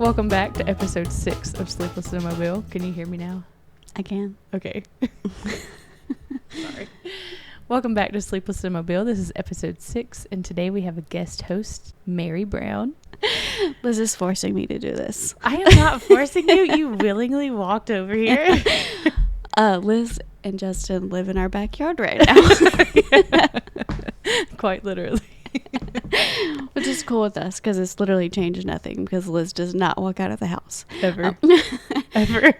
Welcome back to episode 6 of Sleepless in Mobile. Can you hear me now? I can. Okay. Sorry. Welcome back to Sleepless in Mobile. This is episode 6, and today we have a guest host, Mary Brown. Liz is forcing me to do this. I am not forcing you. You willingly walked over here. Liz and Justin live in our backyard right now. Quite literally. Which is cool with us because it's literally changed nothing because Liz does not walk out of the house. Ever. Ever.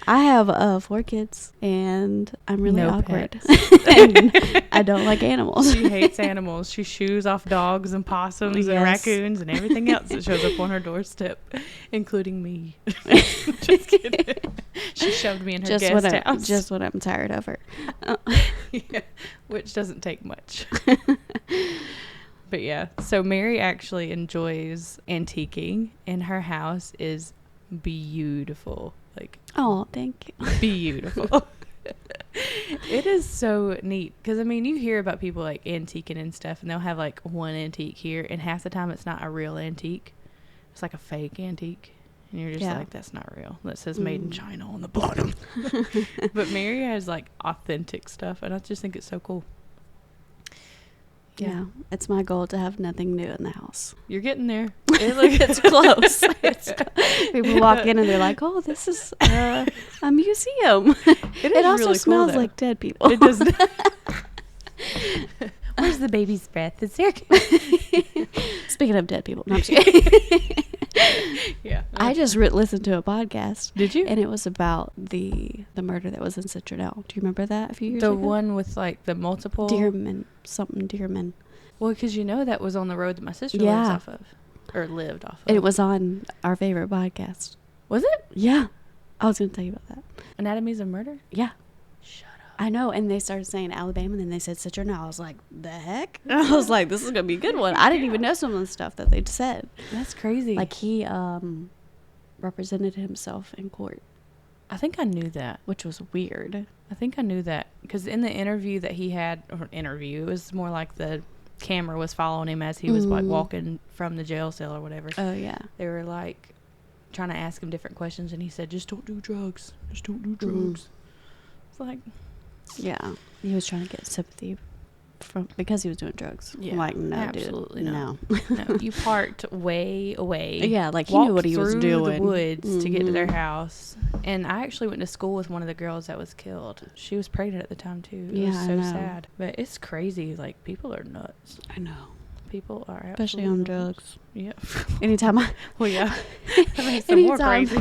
I have 4 kids and I'm really No awkward. And I don't like animals. She hates animals. She shoos off dogs and possums and raccoons and everything else that shows up on her doorstep, including me. Just kidding. She shoved me in her guest house. Just when I'm tired of her. Yeah, which doesn't take much. But yeah, so Mary actually enjoys antiquing, and her house is beautiful. Like, oh, thank you. Beautiful. It is so neat because I mean, you hear about people like antiquing and stuff, and they'll have like one antique here, and half the time it's not a real antique. It's like a fake antique, and you're just like, that's not real. That says made in China on the bottom. But Mary has like authentic stuff, and I just think it's so cool. Yeah, it's my goal to have nothing new in the house. You're getting there. It's close. People walk in and they're like, "Oh, this is a museum." It also really smells cool, like dead people. It doesn't. Where's the baby's breath? Is there? Speaking of dead people, no, I'm just kidding. Yeah. I just listened to a podcast. Did you? And it was about the murder that was in Citronelle. Do you remember that a few years ago? The one with like the multiple Dearman. Well, because you know that was on the road that my sister lives off of, or lived off of. It was on our favorite podcast. Was it? Yeah. I was going to tell you about that. Anatomies of Murder? Yeah. Shut up. I know. And they started saying Alabama, and then they said Citronelle. I was like, the heck? I was like, this is going to be a good one. I didn't even know some of the stuff that they'd said. That's crazy. Like, he represented himself in court. I think I knew that. Which was weird. I think I knew that. Because in the interview that he had, it was more like the camera was following him as he was like walking from the jail cell or whatever. Oh, yeah. They were like trying to ask him different questions, and he said, just don't do drugs. Just don't do drugs. It's like, yeah, he was trying to get sympathy because he was doing drugs. Yeah, I'm like, no, absolutely dude, no. No, you parked way away. Yeah, like he knew what he was doing. The woods to get to their house. And I actually went to school with one of the girls that was killed. She was pregnant at the time too. It was so sad. But it's crazy. Like, people are nuts. I know. People are especially on drugs. Yeah. Anytime well, yeah. That makes them more crazy.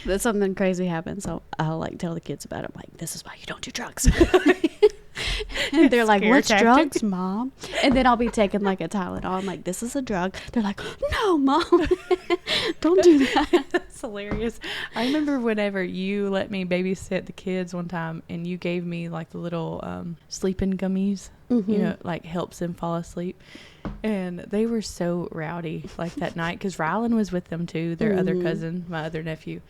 That something crazy happens, so I'll like tell the kids about it. I'm like, this is why you don't do drugs. And they're like, what's drugs, Mom? And then I'll be taking like a Tylenol. I'm like, this is a drug. They're like, no, Mom. Don't do that. That's hilarious. I remember whenever you let me babysit the kids one time, and you gave me like the little sleeping gummies, you know, like helps them fall asleep. And they were so rowdy like that night because Rylan was with them too, their other cousin, my other nephew.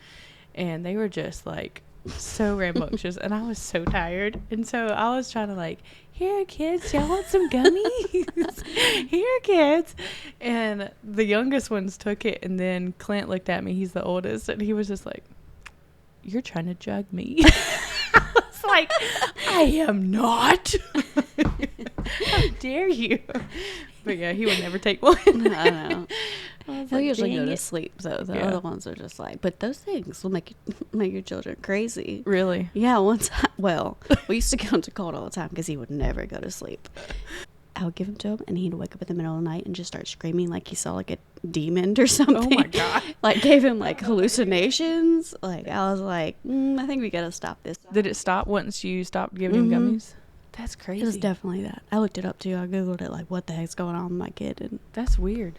And they were just like so rambunctious, and I was so tired, and so I was trying to like, here kids, y'all want some gummies? Here kids. And the youngest ones took it, and then Clint looked at me, he's the oldest, and he was just like, you're trying to jug me. I was like, I am not. How dare you? But yeah, he would never take one. I know. He'll usually go to it. sleep, though. The other ones are just like, but those things will make your children crazy. Really? Yeah, we used to go to cold all the time because he would never go to sleep. I would give him to him, and he'd wake up in the middle of the night and just start screaming like he saw like a demon or something. Oh my God. Like gave him like hallucinations. Like I was like, I think we gotta stop this. Did it stop once you stopped giving him gummies? That's crazy. It was definitely that. I looked it up too. I googled it, like what the heck's going on with my kid, and that's weird.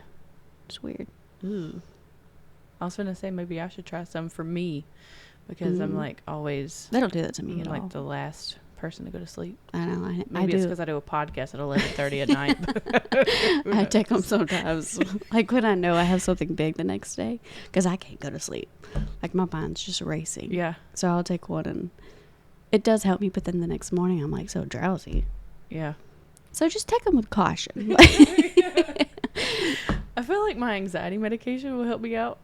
It's weird. Ooh. I was gonna say maybe I should try some for me, because I'm like always. They don't do that to me at all. Like the last person to go to sleep. I know. Maybe it's because I do a podcast at 11:30 at night. I take them sometimes, like when I know I have something big the next day, because I can't go to sleep. Like my mind's just racing. Yeah. So I'll take one, and it does help me. But then the next morning, I'm like so drowsy. Yeah. So just take them with caution. I feel like my anxiety medication will help me out,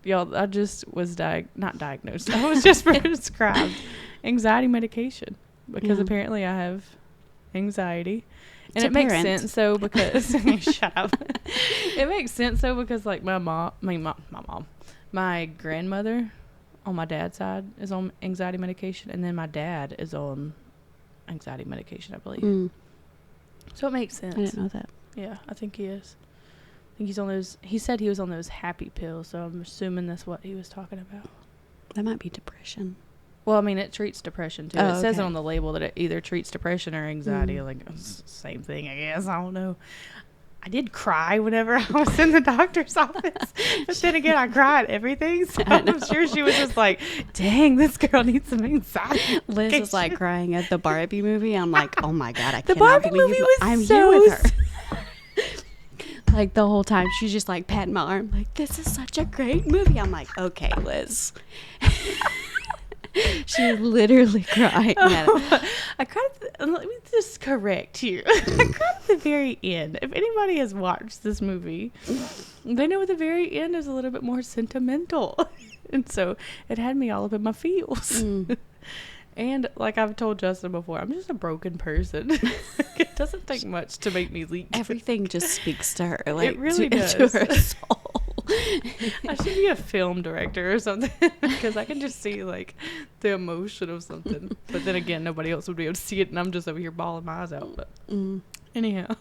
y'all, I just was not diagnosed. I was just prescribed anxiety medication because apparently I have anxiety. And it makes sense though because shut up. It makes sense though because like my grandmother on my dad's side is on anxiety medication, and then my dad is on anxiety medication, I believe. So it makes sense. I didn't know that. Yeah, I think he is. I think he's on those. He said he was on those happy pills, so I'm assuming that's what he was talking about. That might be depression. Well, I mean, it treats depression too. It says it on the label that it either treats depression or anxiety. Like, same thing, I guess. I don't know. I did cry whenever I was in the doctor's office. But then again, I cry at everything. So I'm sure she was just like, dang, this girl needs some anxiety. Liz is like crying at the Barbie movie. I'm like, oh my God, I the cannot Barbie believe movie was I'm so here with her. Like the whole time, she's just like patting my arm, like, this is such a great movie. I'm like, okay, Liz. She was literally crying at it. I cried let me just correct you. I cried at the very end. If anybody has watched this movie, they know at the very end is a little bit more sentimental. And so it had me all up in my feels. And like I've told Justin before, I'm just a broken person. It doesn't take much to make me leak. Everything just speaks to her. Like, it really does. To her soul. I should be a film director or something because I can just see like the emotion of something. But then again, nobody else would be able to see it, and I'm just over here bawling my eyes out. But anyhow,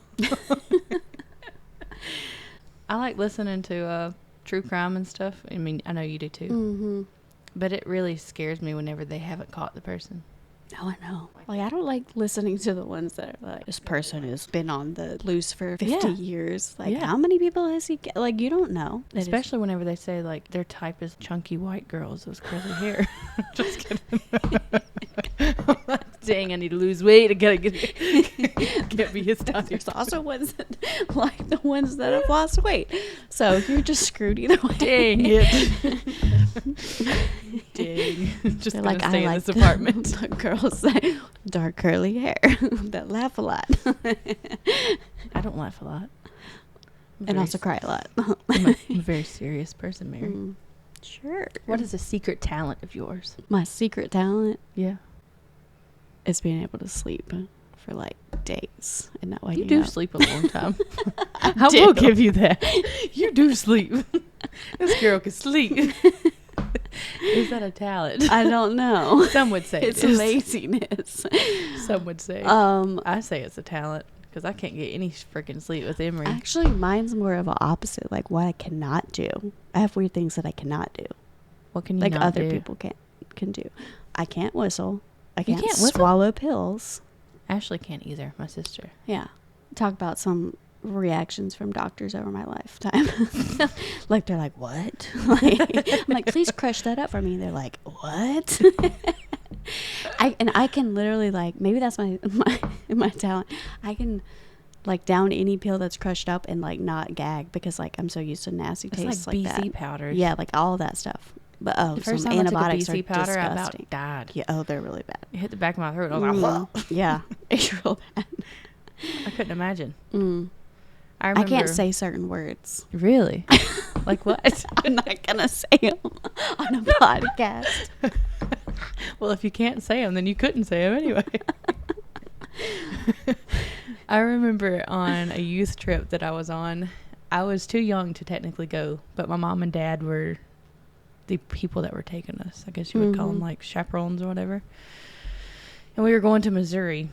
I like listening to true crime and stuff. I mean, I know you do too. But it really scares me whenever they haven't caught the person. Oh, I know. Like, I don't like listening to the ones that are like, this person has been on the loose for 50 years. Like, how many people has he like, you don't know. Especially whenever they say, like, their type is chunky white girls with curly hair. Just kidding. Dang, I need to lose weight. I gotta get me his type. There's also ones that, like the ones that have lost weight. So you're just screwed either way. Dang it. Dang. Just gonna stay in this apartment. The girls say dark curly hair that laugh a lot. I don't laugh a lot. And also cry a lot. I'm a very serious person, Mary. Sure. What is a secret talent of yours? My secret talent? Yeah. Is being able to sleep for like days and not waking up. You do sleep a long time. I will give you that. You do sleep. This girl can sleep. Is that a talent? I don't know. Some would say it's laziness. Some would say. I say it's a talent because I can't get any freaking sleep with Emery. Actually, mine's more of an opposite. Like what I cannot do. I have weird things that I cannot do. What can you like not other do? People can do. I can't whistle. I can't swallow pills. Ashley can't either. My sister. Yeah. Talk about some reactions from doctors over my lifetime. Like they're like, what? Like, I'm like, please crush that up for me. They're like, what? I can literally like, maybe that's my talent. I can like down any pill that's crushed up and like not gag because like I'm so used to nasty tastes like BC that. powders. Yeah, like all of that stuff. But the first some time antibiotics I took a BC powder, disgusting. I about died. Yeah, they're really bad. It hit the back of my throat. I was like, whoa. Yeah, it's real bad. I couldn't imagine. I can't say certain words. Really? Like what? I'm not gonna say them on a podcast. Well, if you can't say them, then you couldn't say them anyway. I remember on a youth trip that I was on, I was too young to technically go, but my mom and dad were the people that were taking us. I guess you would call them like chaperones or whatever. And we were going to Missouri.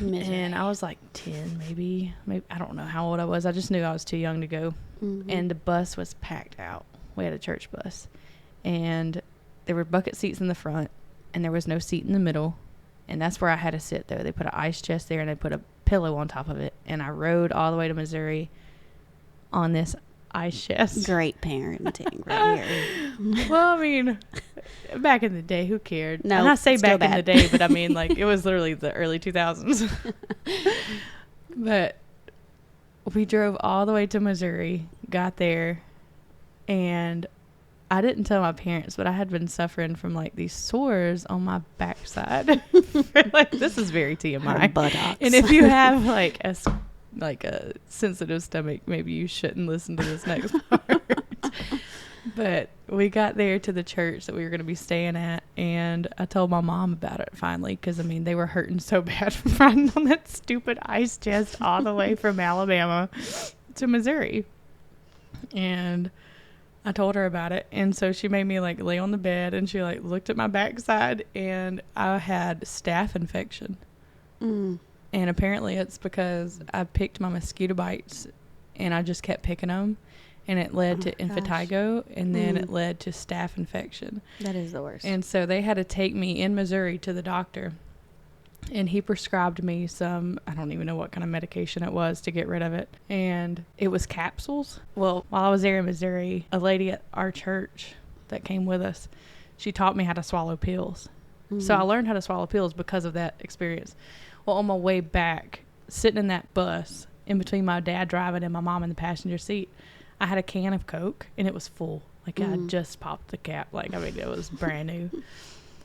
And I was like 10, maybe I don't know how old I was. I just knew I was too young to go. And the bus was packed out. We had a church bus. And there were bucket seats in the front, and there was no seat in the middle. And that's where I had to sit, though. They put an ice chest there, and they put a pillow on top of it. And I rode all the way to Missouri on this ice chest. Great parenting right here. Well, I mean, back in the day, who cared? No, and I say back bad. in the day, but I mean, like, it was literally the early 2000s. But we drove all the way to Missouri, got there, and I didn't tell my parents, but I had been suffering from like these sores on my backside. Like, this is very TMI. Her buttocks. And if you have like a sensitive stomach, maybe you shouldn't listen to this next part. But we got there to the church that we were going to be staying at, and I told my mom about it finally because, I mean, they were hurting so bad from riding on that stupid ice chest all the way from Alabama to Missouri. And I told her about it, and so she made me, like, lay on the bed, and she, like, looked at my backside, and I had staph infection. And apparently it's because I picked my mosquito bites, and I just kept picking them. And it led to impetigo, and then it led to staph infection. That is the worst. And so they had to take me in Missouri to the doctor. And he prescribed me some, I don't even know what kind of medication it was to get rid of it. And it was capsules. Well, while I was there in Missouri, a lady at our church that came with us, she taught me how to swallow pills. So I learned how to swallow pills because of that experience. Well, on my way back, sitting in that bus, in between my dad driving and my mom in the passenger seat, I had a can of Coke, and it was full. Like, I had just popped the cap. Like, I mean, it was brand new.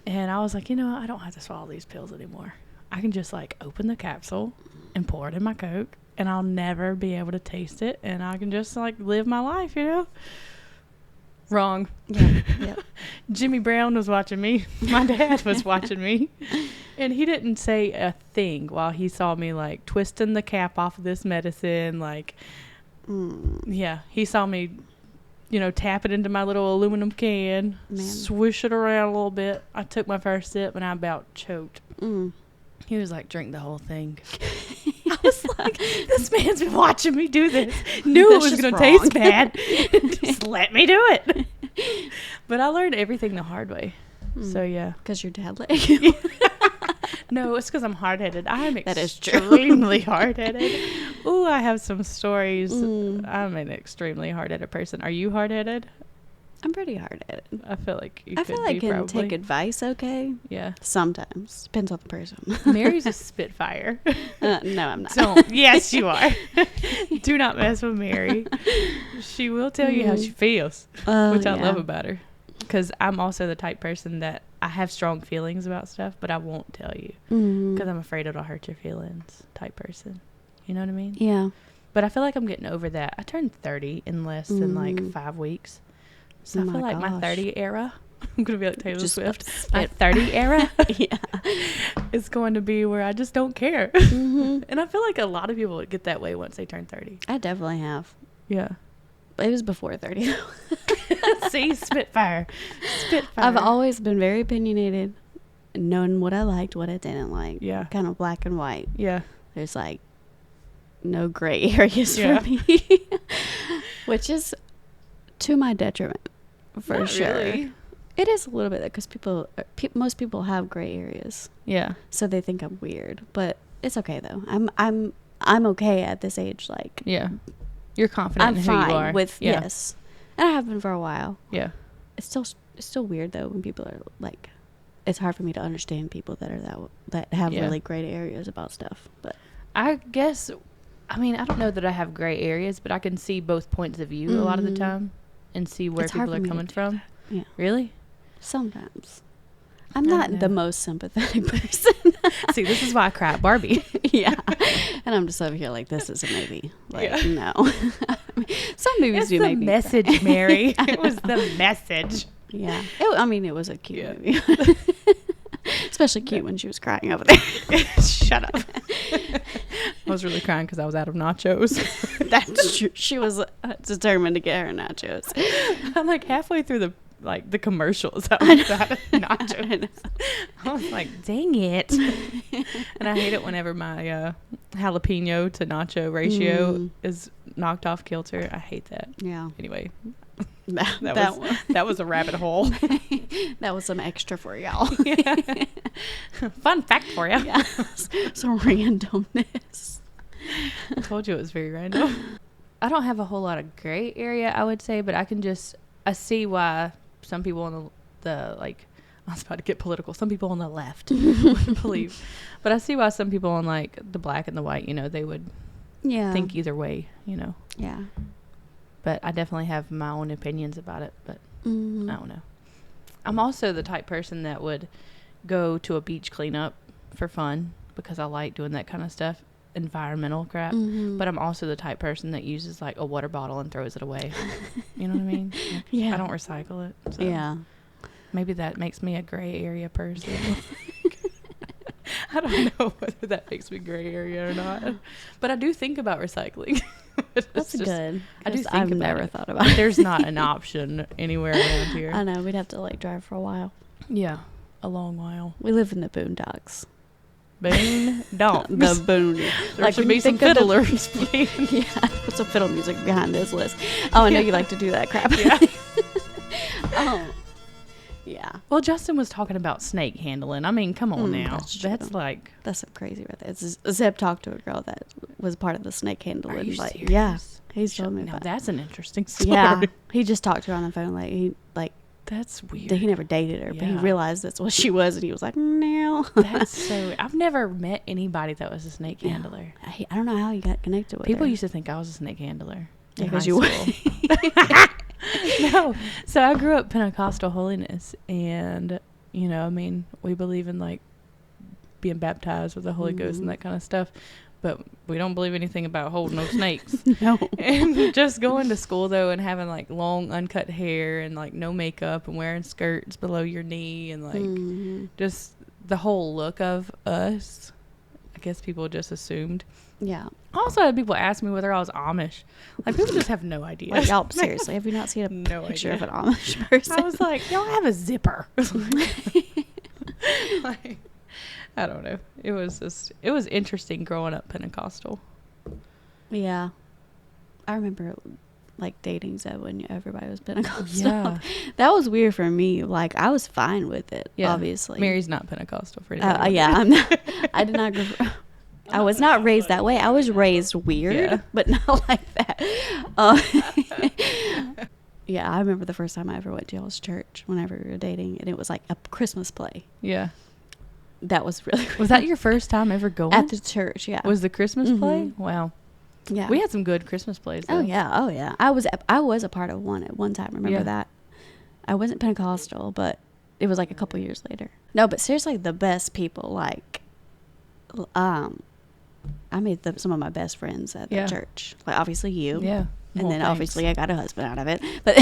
And I was like, I don't have to swallow these pills anymore. I can just, like, open the capsule and pour it in my Coke, and I'll never be able to taste it, and I can just, like, live my life, Wrong. Yeah. Jimmy Brown was watching me. My dad was watching me. And he didn't say a thing while he saw me, like, twisting the cap off of this medicine, like... Yeah, he saw me, tap it into my little aluminum can, swish it around a little bit. I took my first sip, and I about choked. He was like, drink the whole thing. I was like, this man's been watching me do this. Knew it was going to taste bad. Just let me do it. But I learned everything the hard way. So, yeah. Because your dad let you. No, it's because I'm hard-headed. I am that is true. Extremely hard-headed. Ooh, I have some stories. I'm an extremely hard-headed person. Are you hard-headed? I'm pretty hard-headed. I feel like you I could feel like I be can probably. take advice okay. Yeah. Sometimes. Depends on the person. Mary's a spitfire. No, I'm not. Don't. Yes, you are. Do not mess with Mary. She will tell you how she feels, which I love about her. Because I'm also the type person that I have strong feelings about stuff, but I won't tell you because I'm afraid it'll hurt your feelings type person. You know what I mean? Yeah. But I feel like I'm getting over that. I turned 30 in less than like 5 weeks. So I feel like my 30 era, I'm going to be like Taylor Swift, my 30 era is going to be where I just don't care. And I feel like a lot of people get that way once they turn 30. I definitely have. Yeah. It was before 30. See, Spitfire. I've always been very opinionated, knowing what I liked, what I didn't like. Yeah. Kind of black and white. Yeah. There's like no gray areas for me, which is to my detriment for Not sure. Really. It is a little bit because most people have gray areas. Yeah. So they think I'm weird, but it's okay though. I'm okay at this age. Like, yeah. You're confident I'm in who fine you are. with yes, and I have been for a while. Yeah. It's still weird though when people are like, it's hard for me to understand people that are that have really gray areas about stuff. But I guess, I mean, I don't know that I have gray areas, but I can see both points of view a lot of the time and see where people are coming from. Yeah. Really? Sometimes. I'm not the most sympathetic person. See, this is why I cry at Barbie. Yeah. And I'm just over here like, this is a movie. Like, no. Some movies do make me message, cry. Mary. It was the message. Yeah. It was a cute movie. Especially cute when she was crying over there. Shut up. I was really crying because I was out of nachos. That's true. She was determined to get her nachos. I'm like halfway through the commercials. I was out of nachos. I was like, dang it. And I hate it whenever my jalapeno to nacho ratio is knocked off kilter. I hate that. Yeah. Anyway, that was a rabbit hole. That was some extra for y'all. Yeah. Fun fact for you. Yeah. Some randomness. I told you it was very random. I don't have a whole lot of gray area, I would say, but I see why some people on the like, I was about to get political. Some people on the left wouldn't believe, but I see why some people on like the black and the white, they would think either way, Yeah. But I definitely have my own opinions about it, but I don't know. I'm also the type person that would go to a beach cleanup for fun because I like doing that kind of stuff. environmental crap, but I'm also the type person that uses like a water bottle and throws it away. You know what I mean? Like, Yeah. I don't recycle it. So Yeah. maybe that makes me a gray area person. I don't know whether that makes me gray area or not, but I do think about recycling. That's good. I do think I've about never it. thought about it. There's not an option anywhere around here. I know. We'd have to like drive for a while. Yeah, a long while. We live in the boondocks. Boon donks. The boon. There should be some fiddlers playing. Yeah, put some fiddle music behind this list. Oh, I know you like to do that crap. Yeah. Oh. Yeah. Well, Justin was talking about snake handling. I mean, come on now. That's like... That's some crazy right there. Zeb talked to a girl that was part of the snake handling. Are you like, serious? yeah. He's told me Now, about that's an interesting story. Yeah. He just talked to her on the phone. That's weird. He never dated her, but he Yeah. realized that's what she was, and he was like, no. That's so... I've never met anybody that was a snake handler. I don't know how he got connected with People her. used to think I was a snake handler. Yeah, in because high you school. No. So I grew up Pentecostal holiness, and, you know, I mean, we believe in, like, being baptized with the Holy Ghost and that kind of stuff, but we don't believe anything about holding no snakes. No. And just going to school, though, and having, like, long, uncut hair and, like, no makeup and wearing skirts below your knee and, like, just the whole look of us, I guess people just assumed. Yeah. I also had people ask me whether I was Amish. Like, people just have no idea. Like, y'all, seriously, have you not seen a No picture idea. of an Amish person? I was like, y'all have a zipper. Like, I don't know. It was interesting growing up Pentecostal. Yeah. I remember, like, dating Zeb when everybody was Pentecostal. Yeah. That was weird for me. Like, I was fine with it, Yeah. obviously. Mary's not Pentecostal for anybody. Yeah, I'm not. I did not I was not raised that way. I was raised weird, but not like that. Yeah, I remember the first time I ever went to y'all's church whenever we were dating, and it was like a Christmas play. Yeah. That was really Was that your first time ever going? at the church? Yeah. Was the Christmas play? Wow. Yeah. We had some good Christmas plays, though. Oh yeah. I was a part of one at one time. Remember that? I wasn't Pentecostal, but it was like a couple years later. No, but seriously, the best people, like, I made some of my best friends at the church. Like, obviously you. Yeah. And Well, then thanks. obviously I got a husband out of it. But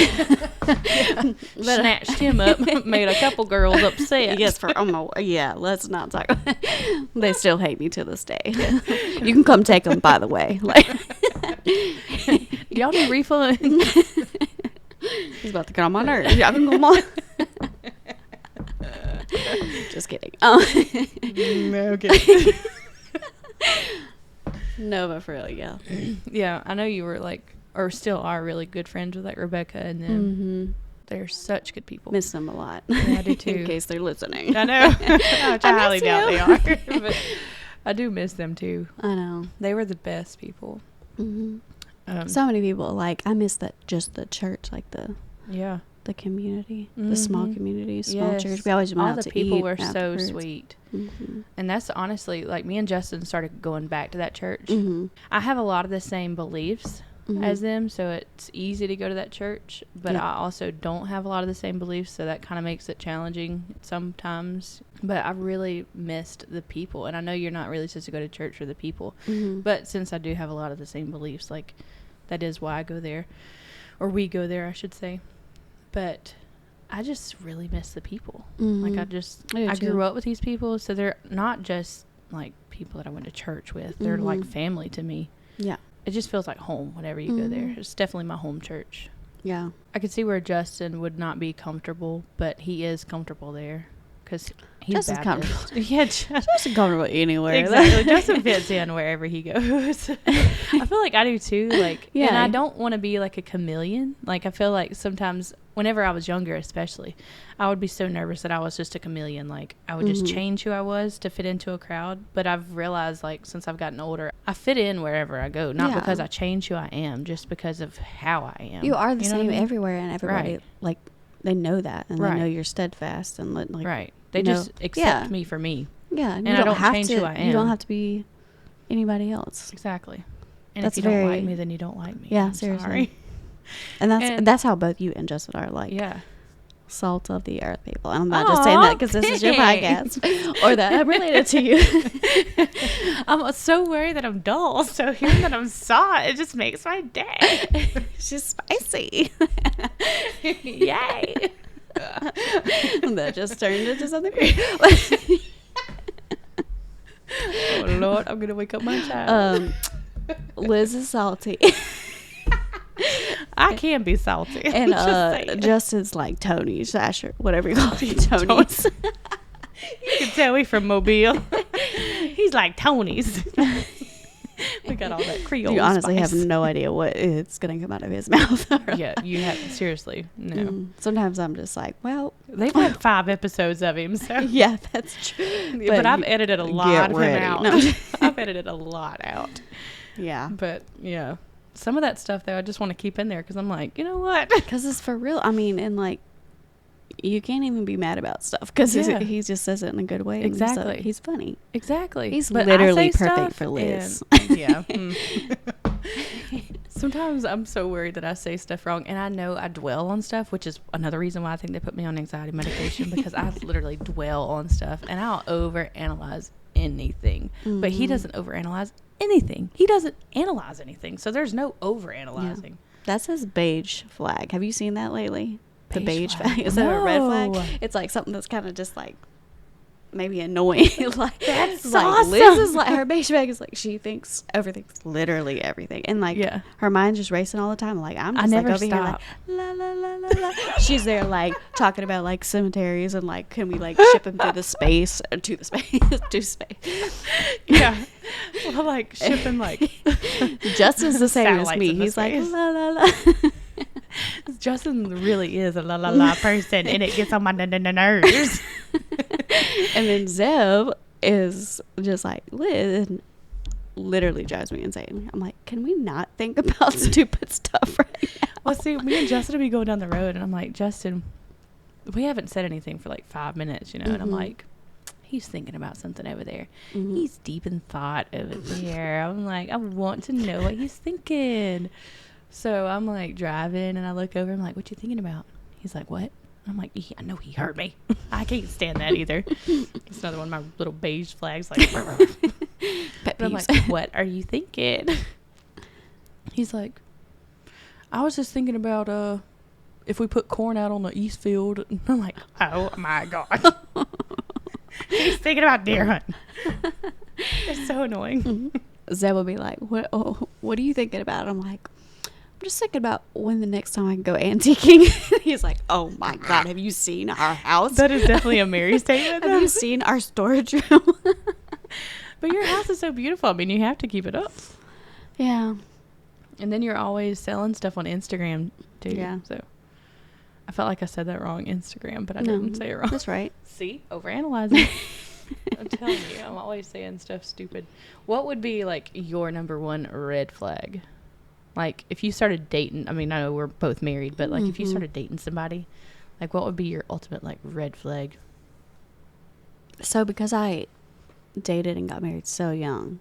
Snatched him up, made a couple girls upset. yes, let's not talk. They still hate me to this day. You can come take them, by the way. Like, Y'all need refund. he's about to get on my nerves. Y'all can come on. Just kidding. Okay. No, but for real, yeah. Yeah, I know you were like, or still are really good friends with like Rebecca and them. They're such good people. Miss them a lot. Yeah, I do too. In case they're listening. I know. Which I highly miss doubt you. they are. But I do miss them too. I know. They were the best people. So many people, like, I miss that, just the church, like the community, the small community, small church. We always went all out the to people eat were so afterwards. sweet. And that's honestly, like, me and Justin started going back to that church. Mm-hmm. I have a lot of the same beliefs as them, so it's easy to go to that church, but I also don't have a lot of the same beliefs, so that kind of makes it challenging sometimes. But I really missed the people, and I know you're not really supposed to go to church for the people, but since I do have a lot of the same beliefs, like, that is why I go there, or we go there, I should say. But I just really miss the people. Like, I grew up with these people, so they're not just like people that I went to church with. They're like family to me. Yeah. It just feels like home whenever you go there. It's definitely my home church. Yeah. I could see where Justin would not be comfortable, but he is comfortable there because he's Justin's Baptist. comfortable. Yeah, Justin's comfortable anywhere. exactly. Justin fits in wherever he goes. I feel like I do too. Like, and I don't want to be like a chameleon. Like, I feel like sometimes, whenever I was younger, especially, I would be so nervous that I was just a chameleon. Like, I would just change who I was to fit into a crowd. But I've realized, like, since I've gotten older, I fit in wherever I go. Not because I change who I am, just because of how I am. You are the same what I mean? everywhere, and everybody, like, they know that, and they know you're steadfast, and like, They just accept me for me. Yeah, and I don't change who I am. You don't have to be anybody else. Exactly. And That's if you don't like me, then you don't like me. Yeah, I'm seriously. sorry. And that's how both you and Justin are like. Yeah. salt of the earth, people. And I'm not just saying that because this is your podcast or that I'm related to you. I'm so worried that I'm dull. So hearing that I'm salt, it just makes my day. She's spicy. Yay. That just turned into something. Oh, Lord, I'm going to wake up my child. Liz is salty. I can be salty. And Justin's like Tony, Sasher, whatever you call it, Tony's. You can tell we from Mobile. He's like Tony's. We got all that Creole You honestly spice. have no idea what it's going to come out of his mouth. Yeah, you have. Seriously, no. Sometimes I'm just like, well. They've had 5 episodes of him, so. Yeah, that's true. But I've edited a lot of him out. No. I've edited a lot out. Yeah. But, yeah. Some of that stuff, though, I just want to keep in there because I'm like, you know what? Because it's for real. I mean, and like, you can't even be mad about stuff because he just says it in a good way. Exactly. So he's funny. Exactly. He's But literally perfect for Liz. Yeah. Sometimes I'm so worried that I say stuff wrong, and I know I dwell on stuff, which is another reason why I think they put me on anxiety medication because I literally dwell on stuff, and I'll overanalyze anything. Mm-hmm. But he doesn't overanalyze anything. He doesn't analyze anything, so there's no overanalyzing. Yeah. That's his beige flag. Have you seen that lately? The beige flag. Is that a red flag? It's like something that's kind of just like maybe annoying. Like that's like awesome. Liz is like her beige flag is like she thinks everything's literally everything, and like her mind's just racing all the time. Like I'm just like over here like la la la la la. She's there like talking about like cemeteries and like can we like ship them to space. Yeah. Well, like shipping like Justin's the same as me. He's like la la la. Justin really is a la la la person, and it gets on my nerves. And then Zeb is just like Liz, literally drives me insane. I'm like, can we not think about stupid stuff right now? Well, see, me and Justin will be going down the road, and I'm like, Justin, we haven't said anything for like 5 minutes, you know, and I'm like, he's thinking about something over there. He's deep in thought over there. I'm like, I want to know what he's thinking. So I'm like driving and I look over. I'm like, what you thinking about? He's like, what? I'm like, yeah, I know he heard me. I can't stand that either. It's another one of my little beige flags. Like, but I'm like, what are you thinking? He's like, I was just thinking about if we put corn out on the east field. And I'm like, oh my God. He's thinking about deer hunting. It's so annoying. Zeb will be like, what are you thinking about? I'm like, I'm just thinking about when the next time I can go antiquing. He's like, oh my God, have you seen our house? That is definitely a Mary statement. Have you seen our storage room? But your house is so beautiful. I mean, you have to keep it up. Yeah. And then you're always selling stuff on Instagram too. Yeah. So I felt like I said that wrong, Instagram, but I didn't say it wrong. That's right. See? Overanalyzing. I'm telling you, I'm always saying stuff stupid. What would be like your number one red flag? Like if you started dating, I mean, I know we're both married, but like if you started dating somebody, like what would be your ultimate like red flag? So because I dated and got married so young,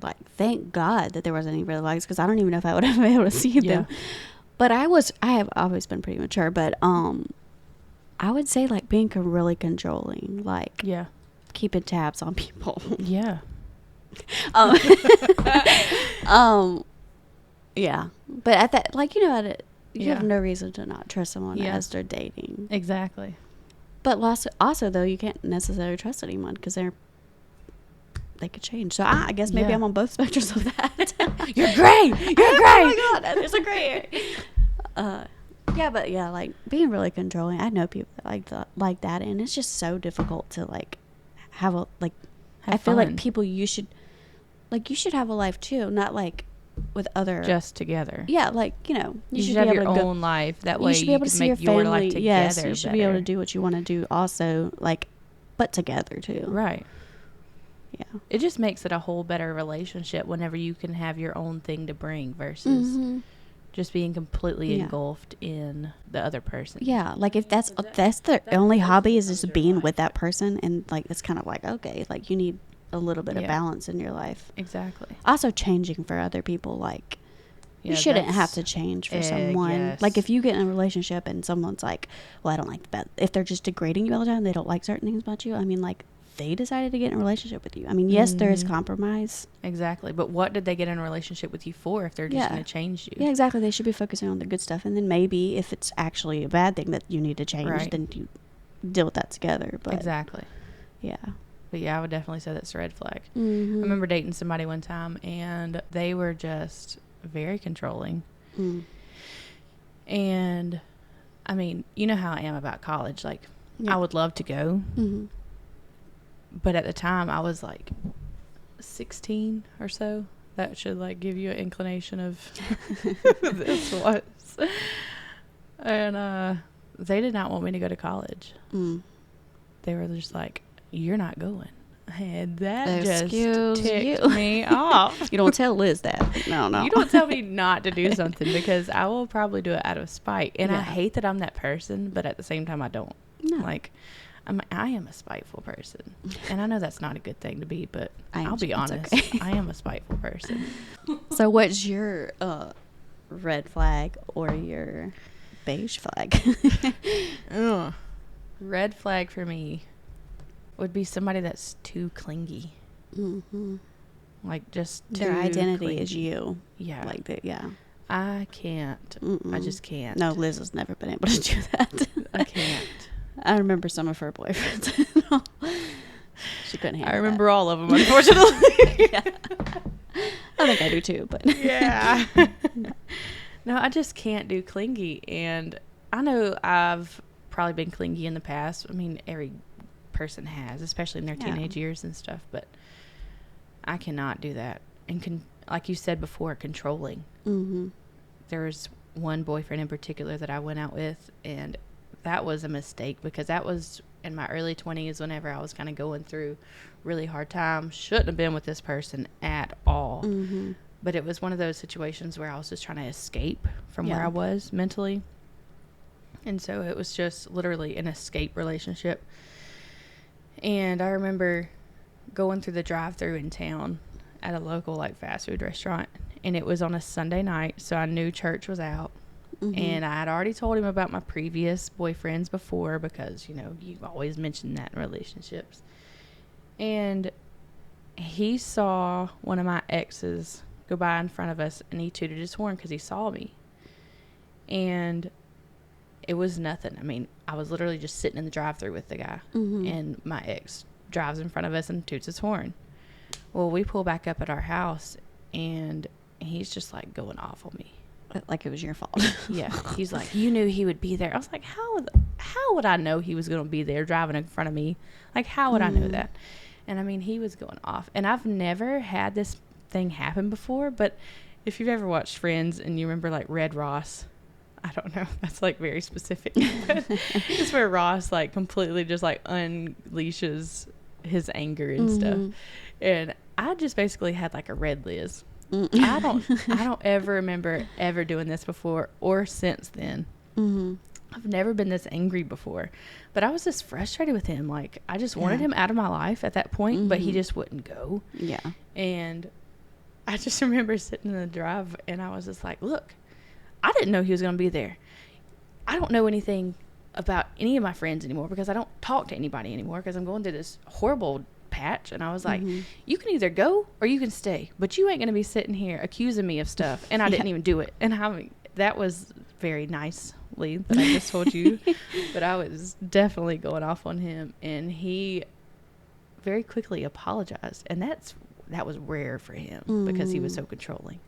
like thank God that there wasn't any red flags because I don't even know if I would have been able to see them. But I have always been pretty mature, but I would say like being really controlling, like keeping tabs on people. Yeah. Yeah. But at that, like, you know, you have no reason to not trust someone as they're dating. Exactly. But also though, you can't necessarily trust anyone because they could change. So I guess maybe I'm on both spectrums of that. You're gray. You're gray. Oh my God, there's a gray area. Like being really controlling. I know people that like that, and it's just so difficult to like have a like. I feel like people you should have a life too, not like with other just together. Yeah, like you know, you should have your own life. That way, you should be able to see your family. Life together. Yes, you should be able to do what you want to do, also like, but together too. Right. Yeah. It just makes it a whole better relationship whenever you can have your own thing to bring versus just being completely engulfed in the other person. Yeah, like if that's the only hobby is just being with that person, and like it's kind of like okay, like you need a little bit of balance in your life. Exactly. Also changing for other people, like You shouldn't have to change for someone. Yes. Like, if you get in a relationship and someone's like, well, I don't like that. If they're just degrading you all the time, they don't like certain things about you. I mean, like, they decided to get in a relationship with you. I mean, yes, there is compromise. Exactly. But what did they get in a relationship with you for if they're just going to change you? Yeah, exactly. They should be focusing on the good stuff. And then maybe if it's actually a bad thing that you need to change, then you deal with that together. But exactly. Yeah. But yeah, I would definitely say that's a red flag. Mm-hmm. I remember dating somebody one time, and they were just very controlling. And I mean, you know how I am about college. Like, I would love to go, but at the time I was like 16 or so. That should like give you an inclination of who this was. And they did not want me to go to college. They were just like, you're not going. And that just ticked me off. You don't tell Liz that. No. You don't tell me not to do something, because I will probably do it out of spite. And I hate that I'm that person, but at the same time, I don't. No. Like, I am a spiteful person. And I know that's not a good thing to be, but I'll be honest. Okay. I am a spiteful person. So what's your red flag or your beige flag? Red flag for me would be somebody that's too clingy. Like, just too their identity clingy. is you. Yeah. Like that. Yeah. I can't. I just can't. No, Liz has never been able to do that. I can't. I remember some of her boyfriends. She couldn't handle I remember that. all of them, unfortunately. Yeah. I think I do too, but yeah. No, I just can't do clingy. And I know I've probably been clingy in the past. I mean, every person has, especially in their teenage years and stuff, but I cannot do that. And like you said before, controlling. There was one boyfriend in particular that I went out with, and that was a mistake, because that was in my early 20s, whenever I was kind of going through really hard times. Shouldn't have been with this person at all. But it was one of those situations where I was just trying to escape from where I was mentally. And so it was just literally an escape relationship. And I remember going through the drive-thru in town at a local like fast food restaurant, and it was on a Sunday night, so I knew church was out. And I had already told him about my previous boyfriends before, because, you know, you always mention that in relationships. And he saw one of my exes go by in front of us, and he tooted his horn because he saw me. And it was nothing. I mean, I was literally just sitting in the drive-thru with the guy, and my ex drives in front of us and toots his horn. Well, we pull back up at our house, and he's just like going off on me. Like it was your fault. Yeah. He's like, you knew he would be there. I was like, how would I know he was going to be there driving in front of me? Like, how would I know that? And I mean, he was going off. And I've never had this thing happen before, but if you've ever watched Friends and you remember like Red Ross, I don't know, that's like very specific. But it's where Ross like completely just like unleashes his anger and stuff. And I just basically had like a red Liz. I don't ever remember ever doing this before or since then. I've never been this angry before, but I was just frustrated with him. Like, I just wanted him out of my life at that point, but he just wouldn't go. Yeah. And I just remember sitting in the drive, and I was just like, look, I didn't know he was going to be there. I don't know anything about any of my friends anymore, because I don't talk to anybody anymore, because I'm going through this horrible patch. And I was like, you can either go or you can stay, but you ain't going to be sitting here accusing me of stuff. And I didn't even do it. And that was very nicely that I just told you, but I was definitely going off on him, and he very quickly apologized. And that was rare for him, because he was so controlling.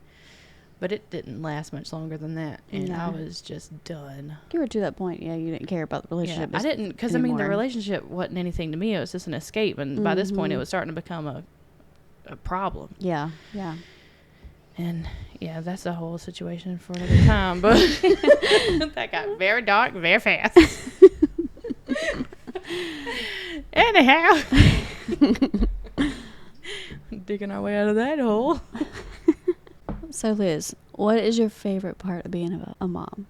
But it didn't last much longer than that, and I was just done. You were to that point, you didn't care about the relationship. I didn't, because I mean, the relationship wasn't anything to me. It was just an escape, and by this point, it was starting to become a problem. Yeah. And that's a whole situation for another time. But that got very dark very fast. Anyhow, digging our way out of that hole. So, Liz, what is your favorite part of being a mom?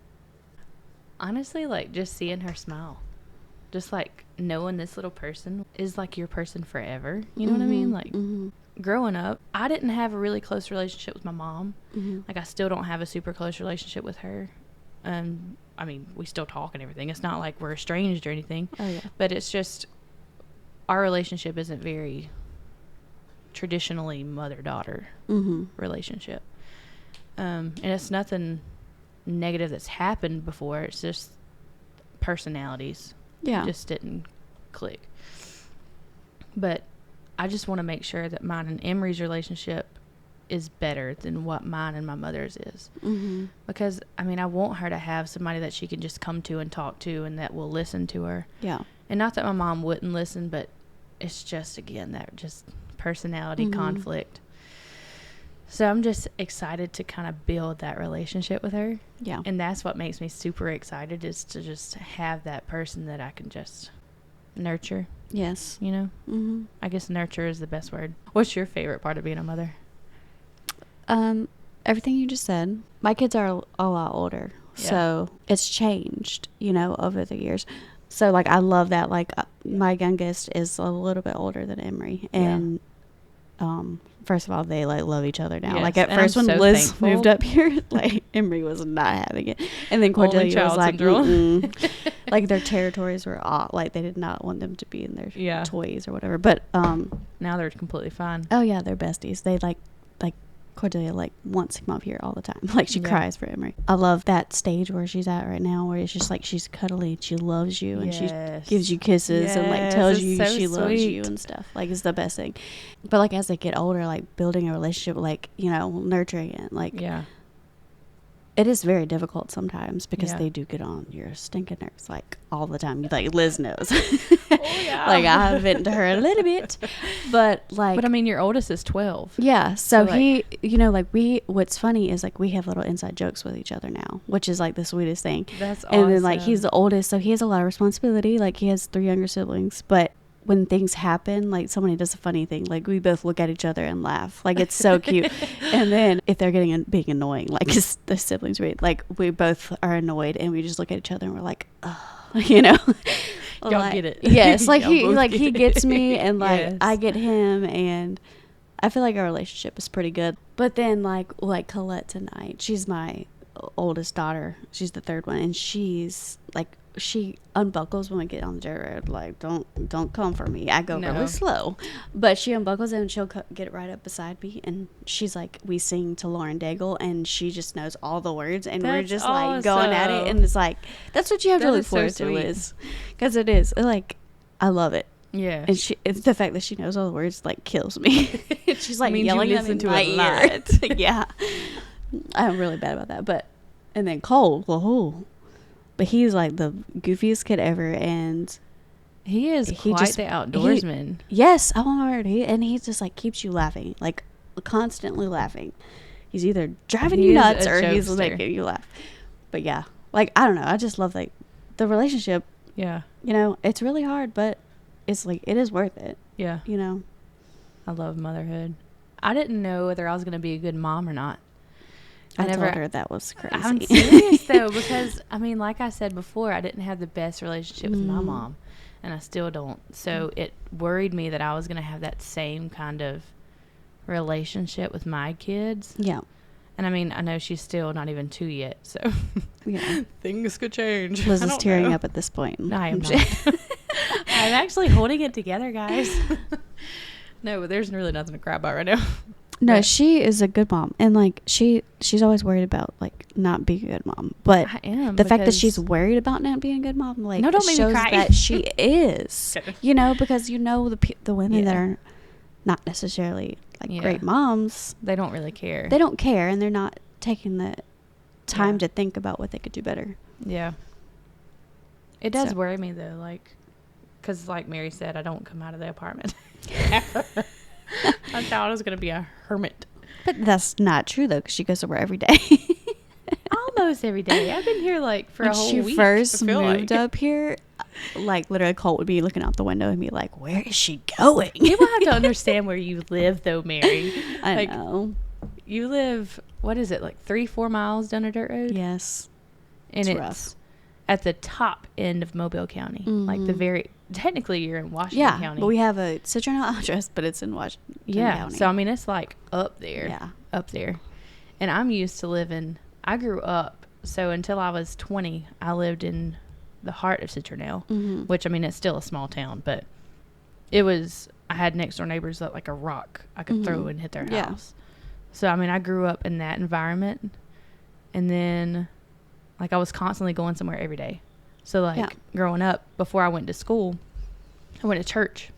Honestly, like, just seeing her smile. Just, like, knowing this little person is, like, your person forever. You know what I mean? Like, growing up, I didn't have a really close relationship with my mom. Mm-hmm. Like, I still don't have a super close relationship with her. I mean, we still talk and everything. It's not like we're estranged or anything. Oh, yeah. But it's just, our relationship isn't very traditionally mother-daughter Mm-hmm. relationship. And it's nothing negative that's happened before. It's just personalities just didn't click. But I just want to make sure that mine and Emery's relationship is better than what mine and my mother's is. Mm-hmm. Because, I mean, I want her to have somebody that she can just come to and talk to and that will listen to her. Yeah. And not that my mom wouldn't listen, but it's just, again, that just personality conflict. So I'm just excited to kind of build that relationship with her. Yeah. And that's what makes me super excited, is to just have that person that I can just nurture. Yes. You know? Mm-hmm. I guess nurture is the best word. What's your favorite part of being a mother? Everything you just said. My kids are a lot older, so it's changed, you know, over the years. So, like, I love that. Like, my youngest is a little bit older than Emery, and first of all, they like love each other now. Yes. Like, at And first I'm when so Liz thankful. moved up here, like, Emery was not having it, and then Cordelia was like, like, their territories were off. Like, they did not want them to be in their toys or whatever. But now they're completely fine. oh yeah, they're besties. They like Cordelia like wants to come up here all the time. Like, she cries for Emery. I love that stage where she's at right now, where it's just like she's cuddly and she loves you and she gives you kisses and like tells you so she loves sweet. you and stuff. Like, it's the best thing. But like, as they get older, like building a relationship, like, you know, nurturing it, like it is very difficult sometimes because they do get on your stinking nerves like all the time. Like, Liz knows. Like, I have been to her a little bit, but like, but I mean, your oldest is 12. Yeah, so like, he, you know, like, what's funny is like we have little inside jokes with each other now, which is like the sweetest thing. That's awesome. And then like he's the oldest, so he has a lot of responsibility. Like, he has 3 younger siblings, but when things happen, like somebody does a funny thing, like we both look at each other and laugh. Like, it's so cute. And then if they're being annoying, like the siblings, like we both are annoyed and we just look at each other and we're like, oh, you know. Y'all like, get it. Yes, like Y'all he gets me and like Yes. I get him, and I feel like our relationship is pretty good. But then like Colette tonight, she's my oldest daughter. She's the third one, and she's like, she unbuckles when we get on the dirt road. Like, don't come for me. I go really slow, but she unbuckles and she'll get right up beside me, and she's like, we sing to Lauren Daigle, and she just knows all the words, and we're just like going at it, and it's like, that's what you have to look forward to, Liz, because it is like, I love it. Yeah. And it's the fact that she knows all the words like kills me. She's like yelling you at me listen in to my a ear. lot. Yeah, I'm really bad about that. But and then Cole, whoa. But he's like the goofiest kid ever, and he is quite the outdoorsman. Yes, oh my word. And he just like keeps you laughing, like constantly laughing. He's either driving you nuts or he's making you laugh. But yeah, like, I don't know. I just love like the relationship. Yeah. You know, it's really hard, but it's like, it is worth it. Yeah. You know, I love motherhood. I didn't know whether I was going to be a good mom or not. I told her that was crazy. I'm serious though, because I mean, like I said before, I didn't have the best relationship with my mom, and I still don't. So it worried me that I was going to have that same kind of relationship with my kids. Yeah. And I mean, I know she's still not even 2 yet, so yeah, things could change. Liz is tearing up at this point. No, I am not. I'm actually holding it together, guys. No, but there's really nothing to cry about right now. No, she is a good mom, and like she's always worried about like not being a good mom. But I am, the fact that she's worried about not being a good mom, like, don't make me shows cry. that she is. You know, because you know the women that are not necessarily like great moms, they don't really care. They don't care, and they're not taking the time to think about what they could do better. Yeah. It does worry me though, like, because like Mary said, I don't come out of the apartment. I thought I was going to be a hermit. But that's not true, though, because she goes to work every day. Almost every day. I've been here, like, for a whole week. When she first moved up here, like, literally, Colt would be looking out the window and be like, where is she going? People have to understand where you live, though, Mary. I know. You live, what is it, like 3-4 miles down a dirt road? Yes. And it's rough. At the top end of Mobile County. Mm-hmm. Like, the very technically you're in Washington County. But we have a Citronelle address, but it's in Washington County. So I mean, it's like up there. Yeah. Up there. And I'm used to living, I grew up, so until I was 20, I lived in the heart of Citronelle, which, I mean, it's still a small town, but I had next door neighbors that like a rock I could throw and hit their house. So, I mean, I grew up in that environment, and then, like, I was constantly going somewhere every day. So, like, growing up, before I went to school, I went to church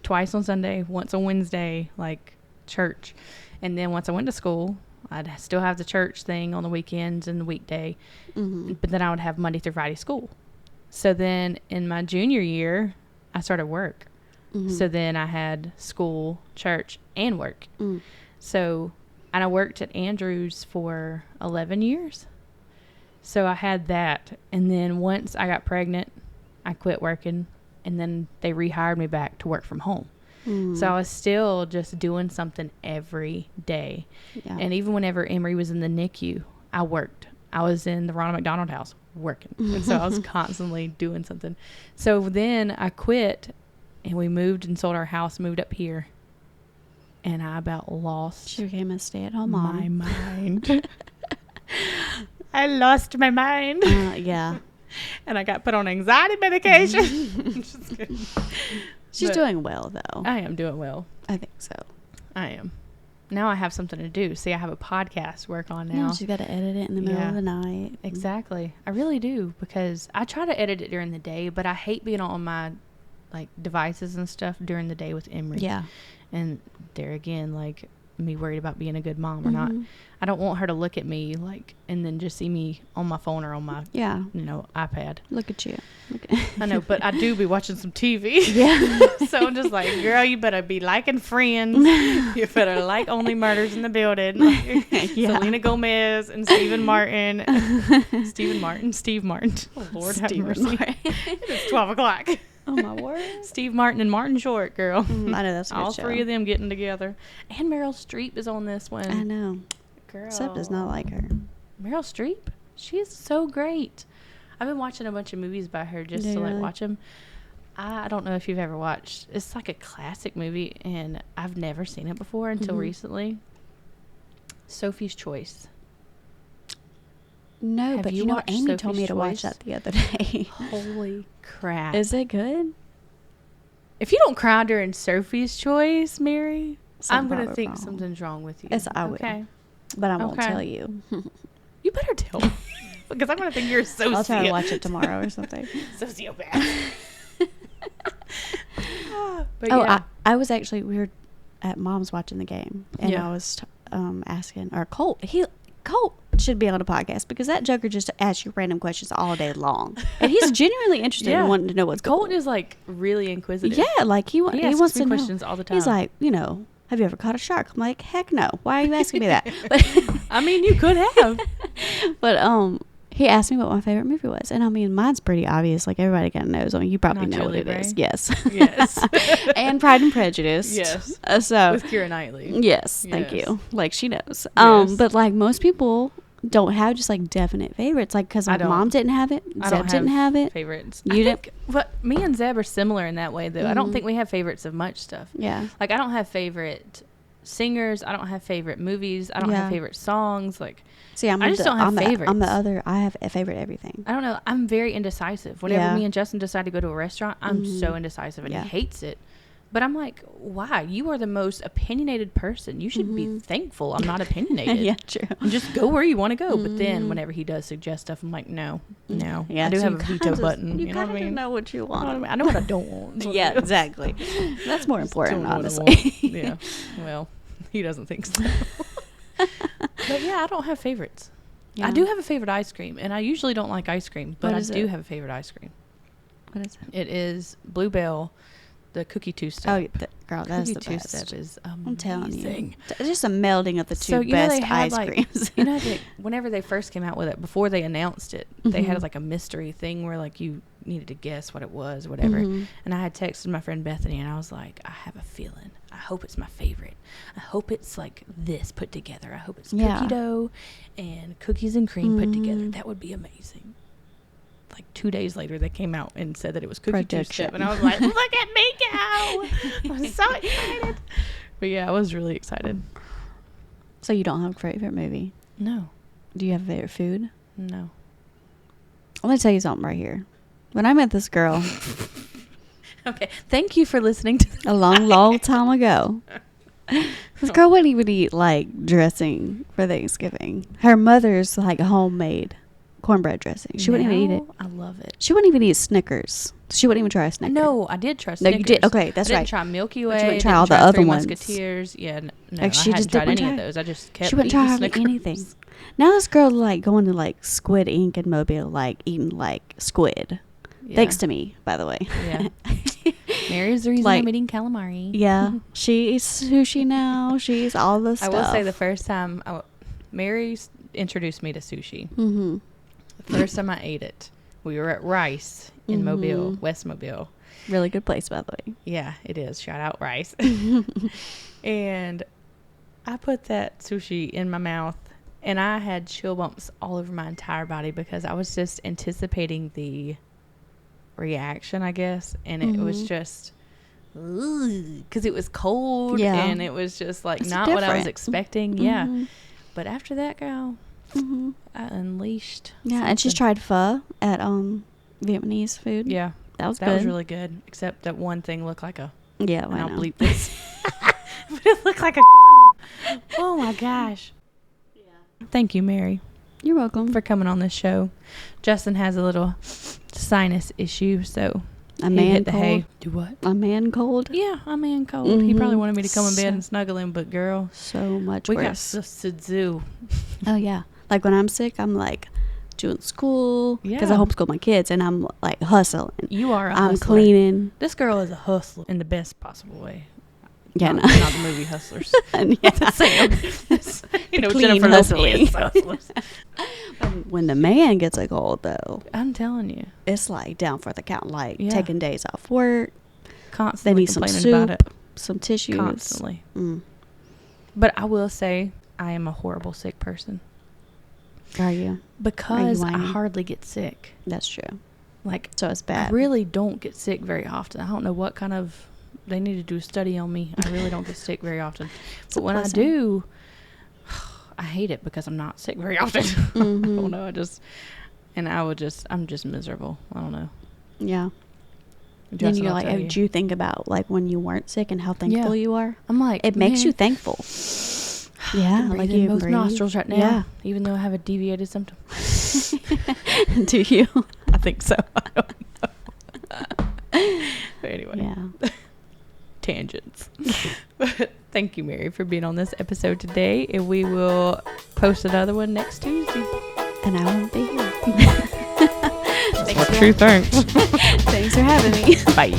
twice on Sunday, once on Wednesday, like, church. And then once I went to school, I'd still have the church thing on the weekends and the weekday, but then I would have Monday through Friday school. So then in my junior year, I started work. So then I had school, church, and work. So, and I worked at Andrews for 11 years. So I had that. And then once I got pregnant, I quit working, and then they rehired me back to work from home. So I was still just doing something every day. Yeah. And even whenever Emery was in the NICU, I worked. I was in the Ronald McDonald House working. And so I was constantly doing something. So then I quit, and we moved and sold our house, moved up here. And I about lost. She became a stay-at-home mom. My mind. I lost my mind. Yeah. And I got put on anxiety medication. Just kidding. She's doing well, though. I am doing well. I think so. I am. Now I have something to do. See, I have a podcast to work on now. Yeah, she's got to edit it in the middle of the night. Exactly. I really do, because I try to edit it during the day, but I hate being on my, like, devices and stuff during the day with Emery. Yeah. And there again, like, me worried about being a good mom or not. I don't want her to look at me, like, and then just see me on my phone or on my, iPad. Look at you. I know, but I do be watching some TV. Yeah. So I'm just like, girl, you better be liking Friends. You better like Only Murders in the Building. Selena Gomez and Steve Martin. Oh, Lord have mercy. It's 12 o'clock. Oh, my word. Steve Martin and Martin Short, girl. I know, that's a good all show. three of them getting together. And Meryl Streep is on this one. I know. Girl. Seb does not like her. Meryl Streep? She is so great. I've been watching a bunch of movies by her just to, like, watch them. I don't know if you've ever watched. It's like a classic movie, and I've never seen it before until recently. Sophie's Choice. No, Have but you you know, watched Amy told me Sophie's to watch Choice? that the other day. Holy crap. Is it good? If you don't cry during Sophie's Choice, Mary, I'm going to think wrong. something's wrong with you. Yes, I will. Okay. But I won't tell you. You better tell me. Because I'm going to think you're a sociopath. I'll try to watch it tomorrow or something. Sociopath. But yeah. I was actually, we were at Mom's watching the game, and I was asking, or Colt should be on a podcast, because that joker just asks you random questions all day long, and he's genuinely interested in wanting to know what's going on. Colt is, like, really inquisitive. Yeah, like he wants to know questions all the time. He's like, have you ever caught a shark? I'm like, heck no. Why are you asking me that? I mean, you could have. But he asked me what my favorite movie was, and I mean, mine's pretty obvious. Like, everybody kind of knows. I mean, you probably know what it is. Yes. Yes. And Pride and Prejudice. Yes. So with Keira Knightley. Yes, thank you. Like, she knows. Yes. But like most people don't have just like definite favorites. Like, because my mom didn't have it, Zeb didn't have it. Favorites. You didn't. But me and Zeb are similar in that way, though. I don't think we have favorites of much stuff. Yeah. Like, I don't have favorite singers. I don't have favorite movies. I don't have favorite songs. Like, see, I just don't have favorites. I have a favorite everything. I don't know. I'm very indecisive. Whenever me and Justin decide to go to a restaurant, I'm so indecisive, and he hates it. But I'm like, why? You are the most opinionated person. You should be thankful I'm not opinionated. Yeah, true. And just go where you want to go. But then whenever he does suggest stuff, I'm like, no. Yeah, I do have a veto button. You know what I kind of mean? know what you want. I know what I don't want. Yeah, exactly. That's more important, Don't know what I honestly. want. Yeah. Well, he doesn't think so. But yeah, I don't have favorites. Yeah. I do have a favorite ice cream, and I usually don't like ice cream, but I do have a favorite ice cream. What is it? It is Bluebell, the cookie two-step. Oh, girl, that's the best. Two-step is amazing. I'm telling you. Just a melding of the two best ice creams. You know, whenever they first came out with it, before they announced it, they had like a mystery thing where like you needed to guess what it was, whatever. And I had texted my friend Bethany, and I was like, I have a feeling. I hope it's my favorite. I hope it's like this put together. I hope it's cookie dough and cookies and cream put together. That would be amazing. like 2 days later, they came out and said that it was cookie two-step. And I was like, look at me go. I'm so excited. But yeah, I was really excited. So you don't have a favorite movie? No. Do you have a favorite food? No. I'm going to tell you something right here. When I met this girl. Okay. Thank you for listening to a long time ago. This girl wouldn't even eat like dressing for Thanksgiving. Her mother's like homemade cornbread dressing. She wouldn't even eat it. I love it. She wouldn't even eat Snickers. She wouldn't even try a Snicker. No, I did try Snickers. No, you did. Okay, that's I right. didn't try Milky Way. But you wouldn't try all the other ones. Musketeers. Yeah, no, like I hadn't tried any try of those. I just kept she wouldn't eating try Snickers. anything. Now this girl like going to like Squid Ink and Mobile, like eating like squid. Yeah. Thanks to me, by the way. Yeah. Mary's the reason I'm eating calamari. Yeah. She eats sushi now. She's all the stuff. I will say the first time Mary introduced me to sushi. Mm-hmm. The first time I ate it, we were at Rice in Mobile, West Mobile. Really good place, by the way. Yeah, it is. Shout out Rice. And I put that sushi in my mouth, and I had chill bumps all over my entire body because I was just anticipating the reaction, I guess. And it was just, because it was cold, and it was just like it's not different. What I was expecting. Yeah. But after that, girl, I unleashed. Yeah, something. And she's tried pho at Vietnamese food. Yeah. That was really good. Except that one thing looked like a. Yeah, and I'll bleep this. But it looked like a. Oh my gosh. Yeah. Thank you, Mary. You're welcome for coming on this show. Justin has a little sinus issue, so a man hit the cold. hay. Do what? A man cold. Yeah, a man cold. He probably wanted me to come in bed and snuggle him, but girl, so much we worse. got to do. Oh yeah, like when I'm sick, I'm like doing school because I homeschool my kids, and I'm like hustling. You are. I'm cleaning. This girl is a hustler in the best possible way. Yeah, not the movie Hustlers. Jennifer Lopez Hustlers. When the man gets a cold, though, I'm telling you, it's like down for the count. Like taking days off work, constantly they need some soup, about it. Some tissues, constantly. But I will say, I am a horrible sick person. Are you? Because I hardly get sick. That's true. Like, so it's bad. I really don't get sick very often. I don't know what kind of. They need to do a study on me. I really don't get sick very often. But when I do, I hate it because I'm not sick very often. I don't know. I'm just miserable. I don't know. Yeah. Then you're like, did you think about like when you weren't sick and how thankful you are? I'm like, it makes you thankful. Yeah. Like you both nostrils right now. Yeah. Even though I have a deviated symptom. Do you? I think so. I don't know. But anyway. Yeah. Tangents. But thank you, Mary, for being on this episode today, and we will post another one next Tuesday. And I won't be here. That's what true thanks. Thanks for having me. Bye.